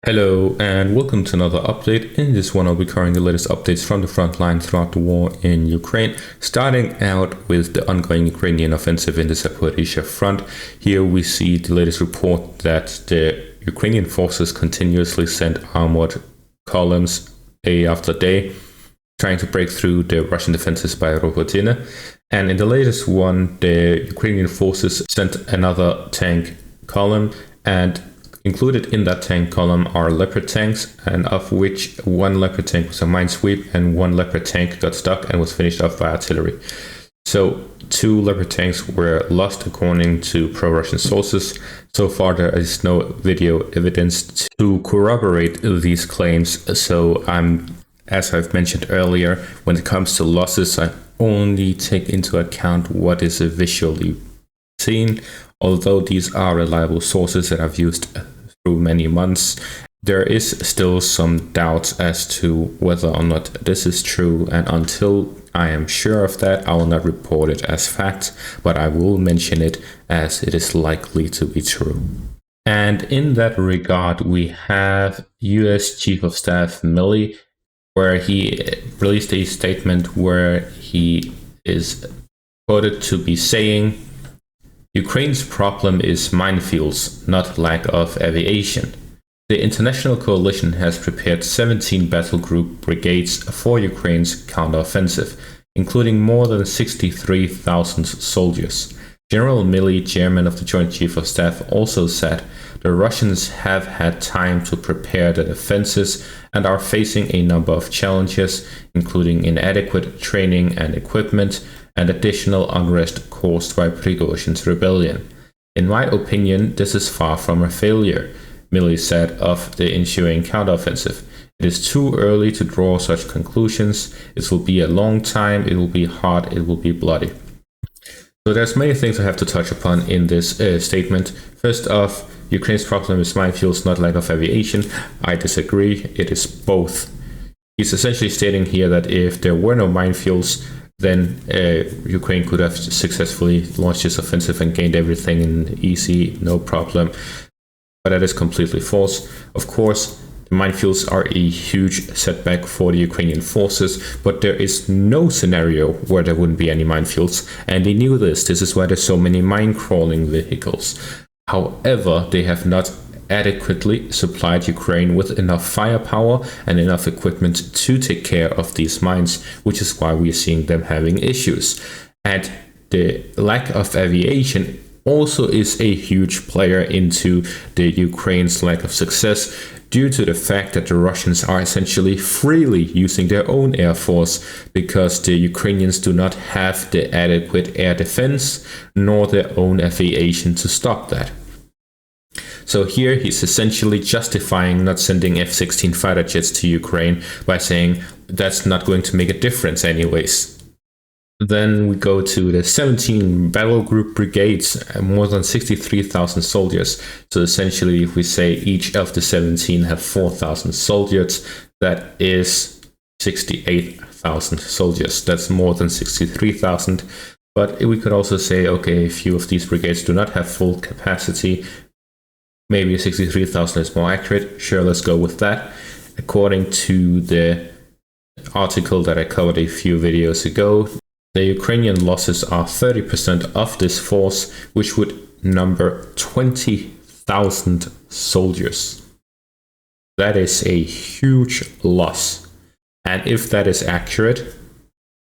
Hello and welcome to another update. In this one I'll be covering the latest updates from the front line throughout the war in Ukraine, starting out with the ongoing Ukrainian offensive in the Zaporizhzhia front. Here we see the latest report that the Ukrainian forces continuously sent armored columns day after day, trying to break through the Russian defenses by Robotyne. And in the latest one, the Ukrainian forces sent another tank column, and included in that tank column are Leopard tanks, and of which one Leopard tank was a minesweep and one Leopard tank got stuck and was finished off by artillery. So two Leopard tanks were lost according to pro-Russian sources. So far there is no video evidence to corroborate these claims. So as I've mentioned earlier, when it comes to losses, I only take into account what is visually seen. Although these are reliable sources that I've used through many months, there is still some doubt as to whether or not this is true, and until I am sure of that, I will not report it as fact, but I will mention it as it is likely to be true. And in that regard, we have US Chief of Staff Milley, where he released a statement where he is quoted to be saying, "Ukraine's problem is minefields, not lack of aviation. The international coalition has prepared 17 battle group brigades for Ukraine's counteroffensive, including more than 63,000 soldiers." General Milley, chairman of the Joint Chief of Staff, also said the Russians have had time to prepare their defenses and are facing a number of challenges, including inadequate training and equipment, and additional unrest caused by Prigozhin's rebellion. "In my opinion, this is far from a failure," Milley said of the ensuing counteroffensive. "It is too early to draw such conclusions. It will be a long time, it will be hard, it will be bloody." So there's many things I have to touch upon in this statement. First off, Ukraine's problem is minefields, not lack of aviation. I disagree. It is both. He's essentially stating here that if there were no minefields, then Ukraine could have successfully launched its offensive and gained everything in easy, no problem. But that is completely false. Of course, the minefields are a huge setback for the Ukrainian forces, but there is no scenario where there wouldn't be any minefields, and they knew this. This is why there's so many mine-crawling vehicles. However, they have not adequately supplied Ukraine with enough firepower and enough equipment to take care of these mines, which is why we are seeing them having issues. And the lack of aviation also is a huge player into the Ukraine's lack of success, due to the fact that the Russians are essentially freely using their own air force, because the Ukrainians do not have the adequate air defense nor their own aviation to stop that. So here he's essentially justifying not sending F-16 fighter jets to Ukraine by saying that's not going to make a difference anyways. Then we go to the 17 battle group brigades, more than 63,000 soldiers. So essentially, if we say each of the 17 have 4,000 soldiers, that is 68,000 soldiers. That's more than 63,000. But we could also say, okay, a few of these brigades do not have full capacity. Maybe 63,000 is more accurate. Sure, let's go with that. According to the article that I covered a few videos ago, the Ukrainian losses are 30% of this force, which would number 20,000 soldiers. That is a huge loss. And if that is accurate,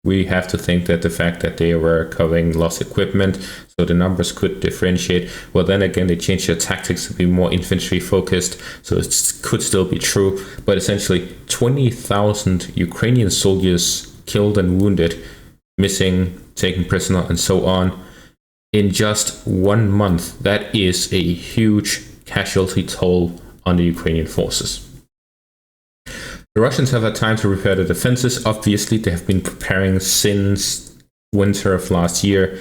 we have to think that the fact that they were covering lost equipment, so the numbers could differentiate. Well, then again, they changed their tactics to be more infantry focused, so it could still be true. But essentially, 20,000 Ukrainian soldiers killed and wounded, missing, taken prisoner, and so on, in just 1 month. That is a huge casualty toll on the Ukrainian forces. The Russians have had time to repair their defenses. Obviously, they have been preparing since winter of last year,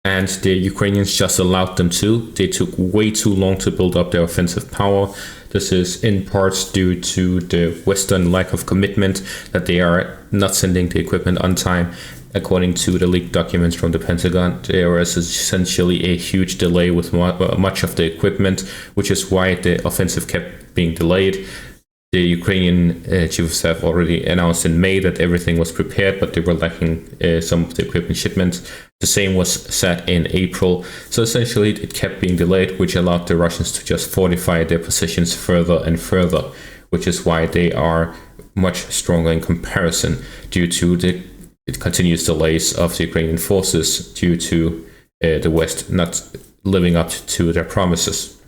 and the Ukrainians just allowed them to. They took way too long to build up their offensive power. This is in parts due to the Western lack of commitment, that they are not sending the equipment on time. According to the leaked documents from the Pentagon, there is essentially a huge delay with much of the equipment, which is why the offensive kept being delayed. The Ukrainian chief of staff already announced in May that everything was prepared, but they were lacking some of the equipment shipments. The same was said in April. So essentially it kept being delayed, which allowed the Russians to just fortify their positions further and further, which is why they are much stronger in comparison due to the continuous delays of the Ukrainian forces due to the West not living up to their promises.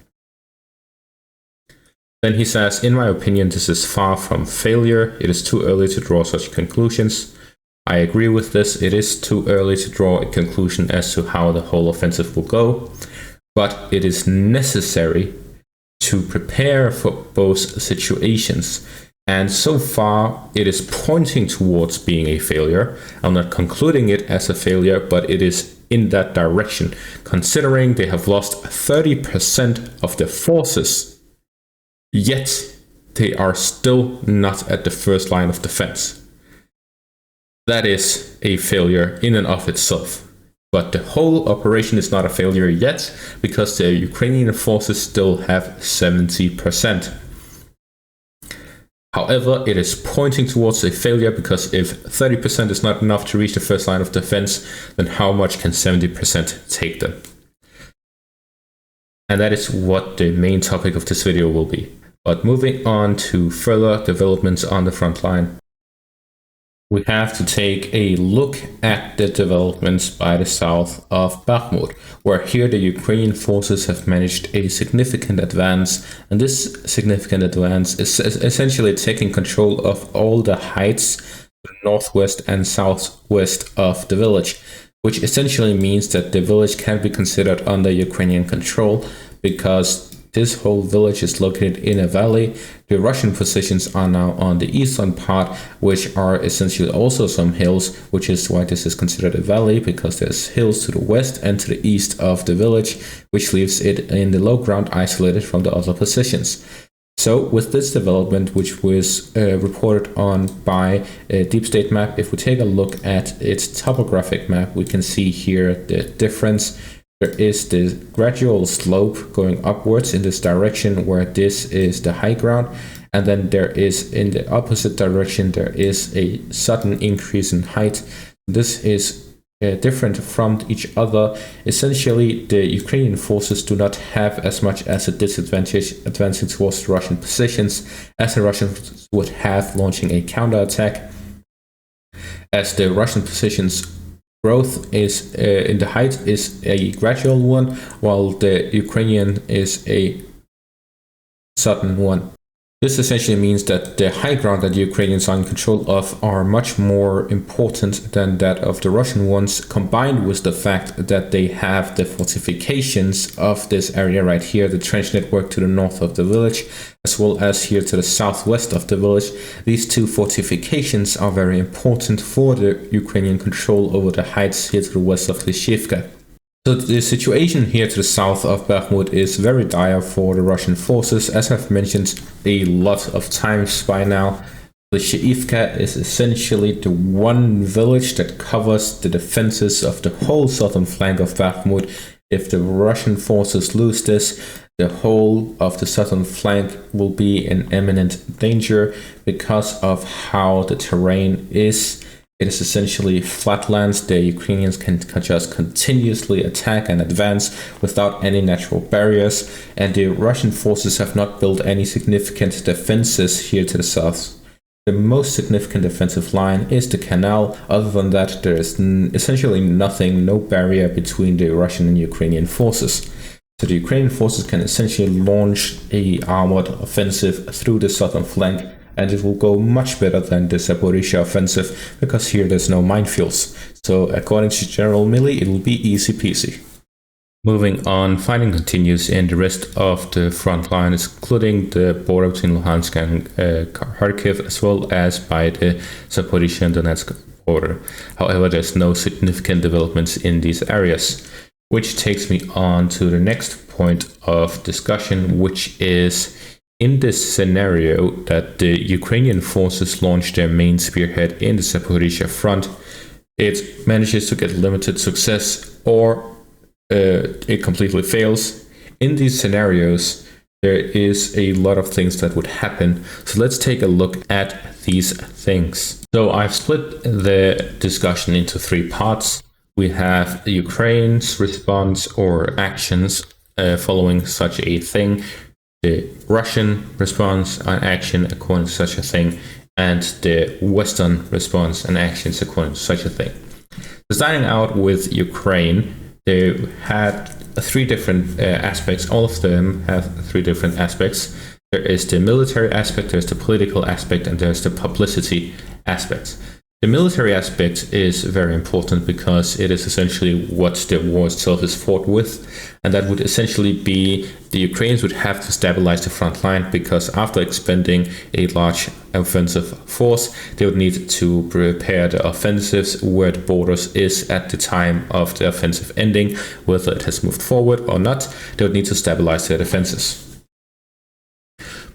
Then he says, in my opinion, this is far from failure. It is too early to draw such conclusions. I agree with this. It is too early to draw a conclusion as to how the whole offensive will go, but it is necessary to prepare for both situations. And so far, it is pointing towards being a failure. I'm not concluding it as a failure, but it is in that direction, considering they have lost 30% of their forces. Yet, they are still not at the first line of defense. That is a failure in and of itself. But the whole operation is not a failure yet, because the Ukrainian forces still have 70%. However, it is pointing towards a failure, because if 30% is not enough to reach the first line of defense, then how much can 70% take them? And that is what the main topic of this video will be. But moving on to further developments on the front line, we have to take a look at the developments by the south of Bakhmut, where here the Ukrainian forces have managed a significant advance. And this significant advance is essentially taking control of all the heights northwest and southwest of the village, which essentially means that the village can be considered under Ukrainian control, because this whole village is located in a valley. The Russian positions are now on the eastern part, which are essentially also some hills, which is why this is considered a valley, because there's hills to the west and to the east of the village, which leaves it in the low ground isolated from the other positions. So with this development, which was reported on by a Deep State map, if we take a look at its topographic map, we can see here the difference. There is this gradual slope going upwards in this direction, where this is the high ground, and then there is, in the opposite direction, there is a sudden increase in height. This is different from each other. Essentially, the Ukrainian forces do not have as much as a disadvantage advancing towards the Russian positions as the Russians would have launching a counterattack, as the Russian positions growth is in the height is a gradual one, while the Ukrainian is a sudden one. This essentially means that the high ground that the Ukrainians are in control of are much more important than that of the Russian ones, combined with the fact that they have the fortifications of this area right here, the trench network to the north of the village, as well as here to the southwest of the village. These two fortifications are very important for the Ukrainian control over the heights here to the west of Klischiivka. So the situation here to the south of Bakhmut is very dire for the Russian forces, as I've mentioned a lot of times by now. Klischiivka is essentially the one village that covers the defenses of the whole southern flank of Bakhmut. If the Russian forces lose this, the whole of the southern flank will be in imminent danger because of how the terrain is. It is essentially flatlands. The Ukrainians can just continuously attack and advance without any natural barriers, and the Russian forces have not built any significant defenses here to the south. The most significant defensive line is the canal. Other than that, there is essentially nothing, no barrier between the Russian and Ukrainian forces. So the Ukrainian forces can essentially launch a armored offensive through the southern flank, and it will go much better than the Zaporizhzhia offensive, because here there's no minefields. So according to General Milley, it will be easy peasy. Moving on, fighting continues in the rest of the front line, including the border between Luhansk and Kharkiv, as well as by the Zaporizhzhia and Donetsk border. However, there's no significant developments in these areas, which takes me on to the next point of discussion, which is In this scenario that the Ukrainian forces launch their main spearhead in the Zaporizhzhia front, it manages to get limited success or it completely fails. In these scenarios, there is a lot of things that would happen. So let's take a look at these things. So I've split the discussion into 3 parts. We have Ukraine's response or actions following such a thing, the Russian response and action according to such a thing, and the Western response and actions according to such a thing. So starting out with Ukraine, they had 3 different aspects. All of them have 3 different aspects. There is the military aspect, there's the political aspect, and there's the publicity aspect. The military aspect is very important because it is essentially what the war itself is fought with, and that would essentially be the Ukrainians would have to stabilize the front line, because after expending a large offensive force, they would need to prepare the offensives where the borders is at the time of the offensive ending, whether it has moved forward or not. They would need to stabilize their defenses.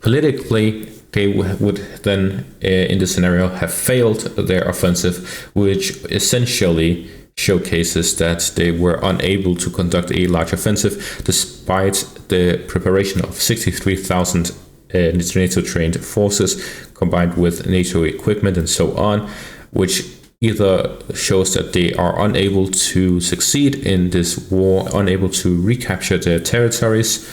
Politically, they would then, in this scenario, have failed their offensive, which essentially showcases that they were unable to conduct a large offensive despite the preparation of 63,000 NATO-trained forces combined with NATO equipment and so on, which either shows that they are unable to succeed in this war, unable to recapture their territories,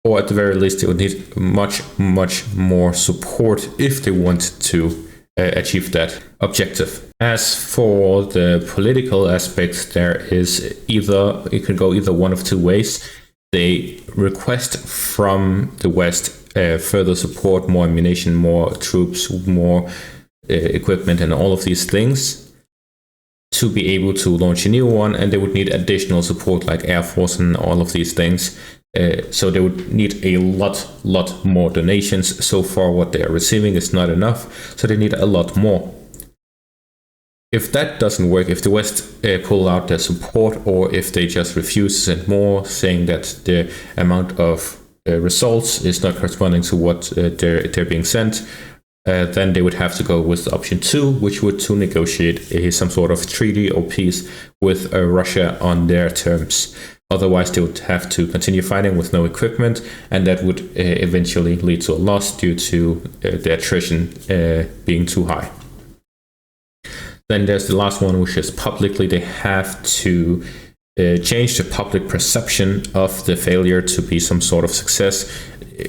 or at the very least, they would need much more support if they want to achieve that objective. As for the political aspect, there is it can go either one of 2 ways. They request from the West further support, more ammunition, more troops, more equipment, and all of these things to be able to launch a new one, and they would need additional support like Air Force and all of these things. So they would need a lot more donations. So far what they are receiving is not enough, so they need a lot more. If that doesn't work, if the West pull out their support, or if they just refuse to send more, saying that the amount of results is not corresponding to what they're being sent, then they would have to go with option 2, which would to negotiate some sort of treaty or peace with Russia on their terms. Otherwise, they would have to continue fighting with no equipment, and that would eventually lead to a loss due to the attrition being too high. Then there's the last one, which is publicly. They have to change the public perception of the failure to be some sort of success,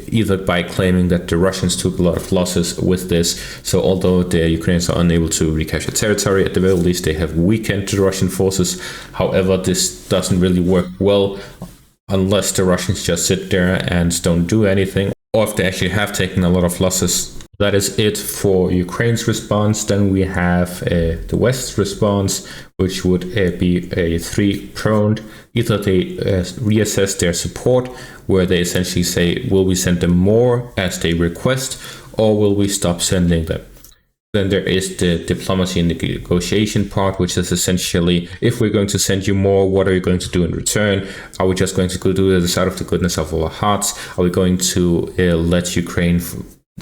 either by claiming that the Russians took a lot of losses with this. So although the Ukrainians are unable to recapture territory, at the very least they have weakened the Russian forces. However, this doesn't really work well unless the Russians just sit there and don't do anything, or if they actually have taken a lot of losses. That is it for Ukraine's response. Then we have the West's response, which would be a 3-pronged. Either they reassess their support, where they essentially say, will we send them more as they request, or will we stop sending them? Then there is the diplomacy and the negotiation part, which is essentially, if we're going to send you more, what are you going to do in return? Are we just going to do this out of the goodness of our hearts? Are we going to let Ukraine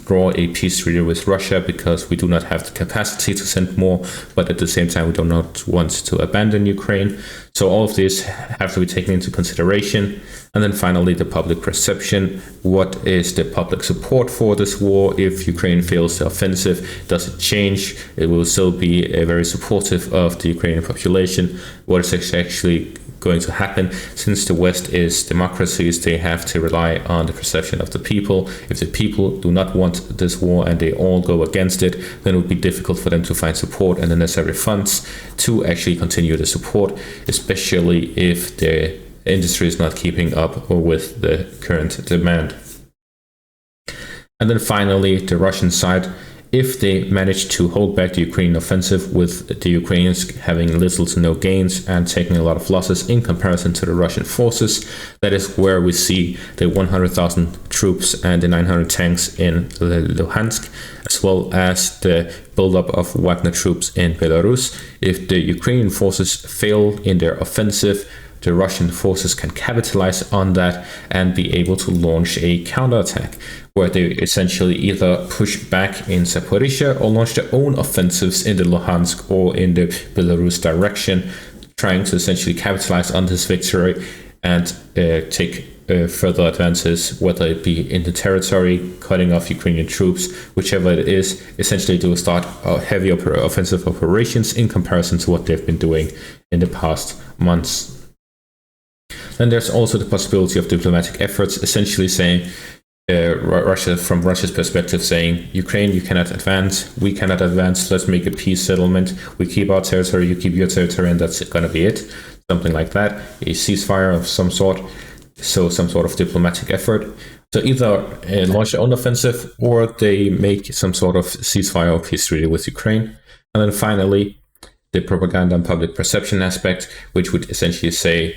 draw a peace treaty with Russia because we do not have the capacity to send more, but at the same time we do not want to abandon Ukraine? So all of these have to be taken into consideration. And then finally, the public perception. What is the public support for this war? If Ukraine fails the offensive, does it change? It will still be very supportive of the Ukrainian population. What is actually going to happen? Since the West is democracies, they have to rely on the perception of the people. If the people do not want this war and they all go against it, then it would be difficult for them to find support and the necessary funds to actually continue the support, especially if the industry is not keeping up with the current demand. And then finally, the Russian side. If they manage to hold back the Ukrainian offensive, with the Ukrainians having little to no gains and taking a lot of losses in comparison to the Russian forces, that is where we see the 100,000 troops and the 900 tanks in Luhansk, as well as the buildup of Wagner troops in Belarus. If the Ukrainian forces fail in their offensive, the Russian forces can capitalize on that and be able to launch a counterattack, where they essentially either push back in Zaporizhia or launch their own offensives in the Luhansk or in the Belarus direction, trying to essentially capitalize on this victory and take further advances, whether it be in the territory, cutting off Ukrainian troops, whichever it is. Essentially, they will start heavy offensive operations in comparison to what they've been doing in the past months. Then there's also the possibility of diplomatic efforts, essentially saying, Russia, from Russia's perspective, saying, Ukraine, you cannot advance, we cannot advance, let's make a peace settlement, we keep our territory, you keep your territory, and that's going to be it. Something like that, a ceasefire of some sort, so some sort of diplomatic effort. So either launch their own offensive, or they make some sort of ceasefire or peace treaty with Ukraine. And then finally, the propaganda and public perception aspect, which would essentially say,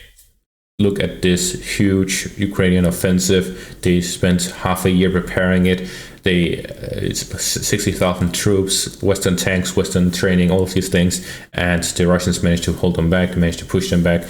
look at this huge Ukrainian offensive. They spent half a year preparing it. It's 60,000 troops, Western tanks, Western training, all of these things. And the Russians managed to hold them back, managed to push them back.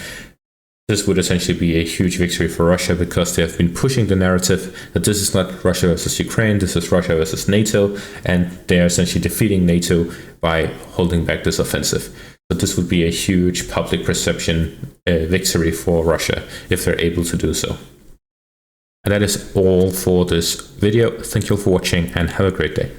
This would essentially be a huge victory for Russia, because they have been pushing the narrative that this is not Russia versus Ukraine, this is Russia versus NATO, and they are essentially defeating NATO by holding back this offensive. But this would be a huge public perception victory for Russia if they're able to do so. And that is all for this video. Thank you all for watching, and have a great day.